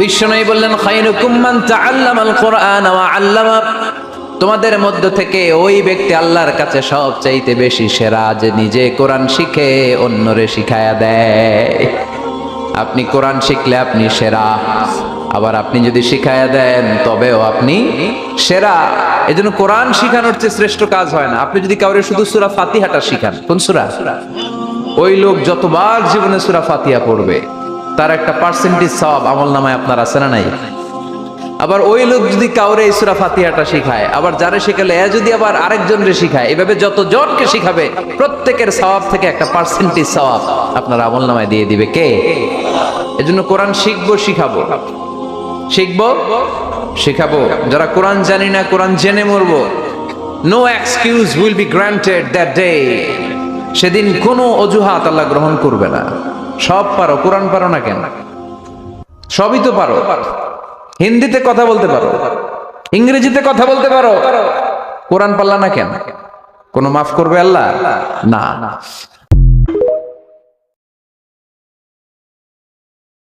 বিশ্বনবী বললেন খায়রুকুম মান তাআল্লামাল কুরআন ওয়া আল্লামা, তোমাদের মধ্য থেকে ওই ব্যক্তি আল্লাহর কাছে সবচাইতে বেশি সেরা যে নিজে কোরআন শিখে অন্যরে শিখায়া দেয়। আপনি কোরআন শিখলে আপনি সেরা, আবার আপনি যদি শিখায়া দেন তবেও আপনি সেরা। এজন্য কোরআন শিখানোর চেয়ে শ্রেষ্ঠ কাজ হয় না। আপনি যদি কাউরে শুধু সূরা ফাতিহাটা শিখান, কোন সূরা, ওই লোক যতবার জীবনে সূরা ফাতিহা পড়বে তার একটা পার্সেন্টেজ সওয়াব আমলনামায় আপনার আছে না নাই? আবার ওই লোক যদি কাউরে এই সূরা ফাতিহাটা শিখায়, আবার যারে শিখালে এ যদি আবার আরেকজনরে শিখায়, এভাবে যতজনকে শিখাবে প্রত্যেকের সওয়াব থেকে একটা পার্সেন্টেজ সওয়াব আপনার আমলনামায় দিয়ে দিবে কে? এজন্য কোরআন শিখবো, শিখাবো, শিখবো, শিখাবো। যারা কোরআন জানি না, কোরআন জেনে মরবো। No excuse will be granted that day. সেদিন কোনো অজুহাত আল্লাহ গ্রহণ করবে না। সব পারো, কোরআন পারো না কেন? সবই তো পারো। হিন্দিতে কথা বলতে পারো, ইংরেজিতে কথা বলতে পারো, কোরআন পারলা না কেন? কোনো মাফ করবে আল্লাহ? না।